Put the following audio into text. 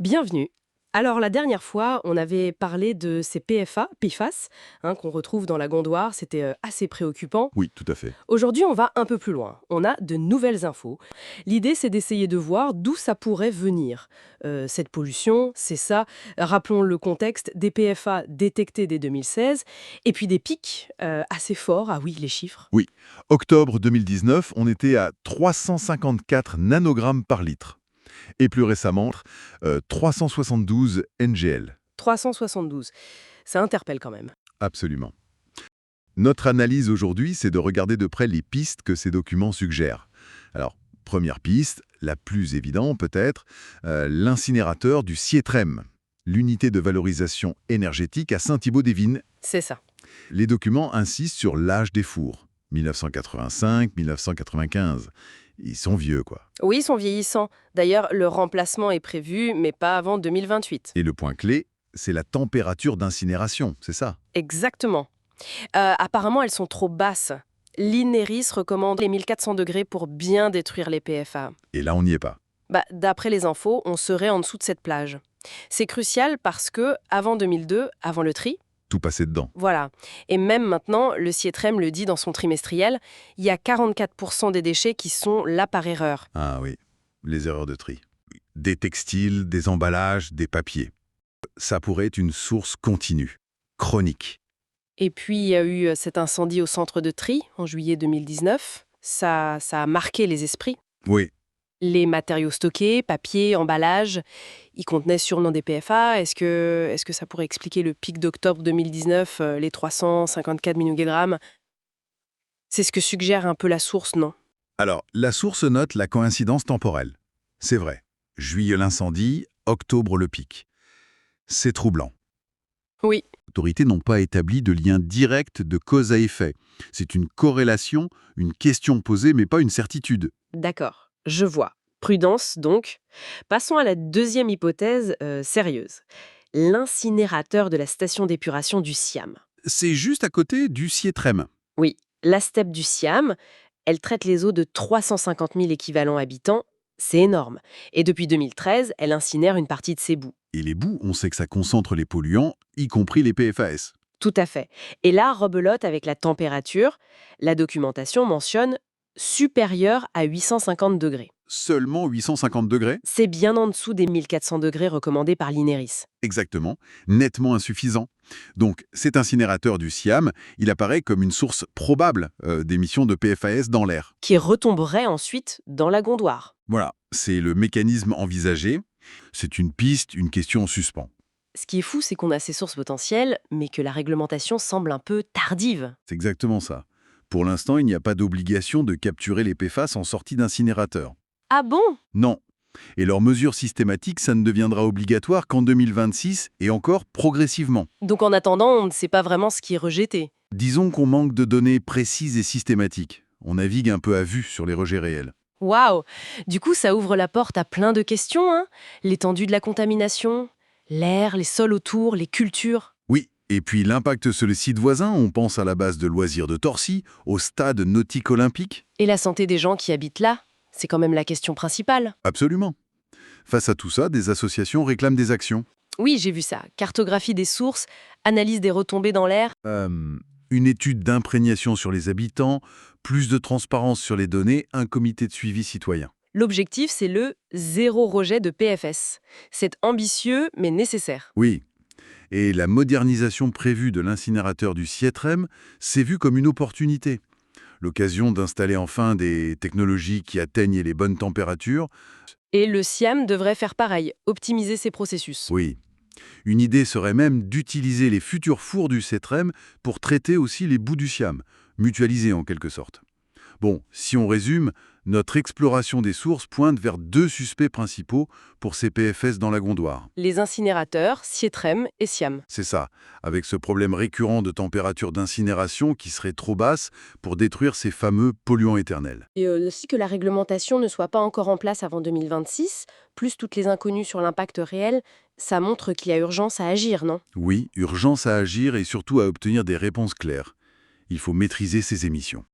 Bienvenue. Alors la dernière fois, on avait parlé de ces PFAS, qu'on retrouve dans la Gondoire, c'était assez préoccupant. Oui, tout à fait. Aujourd'hui, on va un peu plus loin. On a de nouvelles infos. L'idée, c'est d'essayer de voir d'où ça pourrait venir. Cette pollution, c'est ça. Rappelons le contexte des PFA détectés dès 2016, et puis des pics assez forts. Ah oui, les chiffres. Oui. Octobre 2019, on était à 354 nanogrammes par litre. Et plus récemment, 372 NGL. 372. Ça interpelle quand même. Absolument. Notre analyse aujourd'hui, c'est de regarder de près les pistes que ces documents suggèrent. Alors, première piste, la plus évidente peut-être, l'incinérateur du Sietrem, l'unité de valorisation énergétique à Saint-Thibaud-des-Vignes. C'est ça. Les documents insistent sur l'âge des fours, 1985, 1995. Ils sont vieux, quoi. Oui, ils sont vieillissants. D'ailleurs, le remplacement est prévu, mais pas avant 2028. Et le point clé, c'est la température d'incinération, c'est ça? Exactement. Apparemment, elles sont trop basses. L'INERIS recommande les 1400 degrés pour bien détruire les PFA. Et là, on n'y est pas. D'après les infos, on serait en dessous de cette plage. C'est crucial parce que, avant 2002, avant le tri, Tout passer dedans. voilà, et même maintenant, le Sietrem le dit dans son trimestriel, il y a 44% des déchets qui sont là par erreur. Ah oui, les erreurs de tri. Des textiles, des emballages, des papiers. Ça pourrait être une source continue, chronique. Et puis, il y a eu cet incendie au centre de tri en juillet 2019. Ça a marqué les esprits. Oui, Les matériaux stockés, papier, emballage, ils contenaient sûrement des PFA. Est-ce que ça pourrait expliquer le pic d'octobre 2019, les 354 mg? C'est ce que suggère un peu la source, non? alors, la source note la coïncidence temporelle. C'est vrai. Juillet l'incendie, octobre le pic. C'est troublant. Oui, Les autorités n'ont pas établi de lien direct de cause à effet. C'est une corrélation, une question posée, mais pas une certitude. d'accord, je vois. Prudence, donc. Passons à la deuxième hypothèse sérieuse. L'incinérateur de la station d'épuration du Siam. C'est juste à côté du Sietrem. Oui, la steppe du Siam, elle traite les eaux de 350 000 équivalents habitants. C'est énorme. Et depuis 2013, elle incinère une partie de ses boues. Et les boues, on sait que ça concentre les polluants, y compris les PFAS. Tout à fait. Et là, rebelote avec la température, la documentation mentionne supérieure à 850 degrés. Seulement 850 degrés? C'est bien en dessous des 1400 degrés recommandés par l'INERIS. Exactement, nettement insuffisant. Donc, cet incinérateur du Siam, il apparaît comme une source probable d'émissions de PFAS dans l'air. Qui retomberait ensuite dans la Gondoire. Voilà, c'est le mécanisme envisagé. C'est une piste, une question en suspens. Ce qui est fou, c'est qu'on a ces sources potentielles, mais que la réglementation semble un peu tardive. C'est exactement ça. Pour l'instant, il n'y a pas d'obligation de capturer les PFAS en sortie d'incinérateur. Ah bon? Non. Et leur mesure systématique, ça ne deviendra obligatoire qu'en 2026 et encore progressivement. Donc en attendant, on ne sait pas vraiment ce qui est rejeté. Disons qu'on manque de données précises et systématiques. On navigue un peu à vue sur les rejets réels. Waouh! Du coup, ça ouvre la porte à plein de questions, hein. L'étendue de la contamination, l'air, les sols autour, les cultures. Oui, et puis l'impact sur les sites voisins, on pense à la base de loisirs de Torcy, au stade nautique olympique. Et la santé des gens qui habitent là, c'est quand même la question principale. Absolument. Face à tout ça, des associations réclament des actions. Oui, j'ai vu ça. Cartographie des sources, analyse des retombées dans l'air. Une étude d'imprégnation sur les habitants, plus de transparence sur les données, un comité de suivi citoyen. L'objectif, c'est le zéro rejet de PFS. C'est ambitieux, mais nécessaire. Oui. Et la modernisation prévue de l'incinérateur du Sietrem s'est vue comme une opportunité. L'occasion d'installer enfin des technologies qui atteignent les bonnes températures. Et le SIAM devrait faire pareil, optimiser ses processus. Oui. Une idée serait même d'utiliser les futurs fours du Sietrem pour traiter aussi les boues du Siam, mutualiser en quelque sorte. Bon, si on résume, notre exploration des sources pointe vers deux suspects principaux pour ces PFS dans la Gondoire. Les incinérateurs, Sietrem et SIAM. C'est ça, avec ce problème récurrent de température d'incinération qui serait trop basse pour détruire ces fameux polluants éternels. Et aussi que la réglementation ne soit pas encore en place avant 2026, plus toutes les inconnues sur l'impact réel, ça montre qu'il y a urgence à agir, non? Oui, urgence à agir et surtout à obtenir des réponses claires. Il faut maîtriser ces émissions.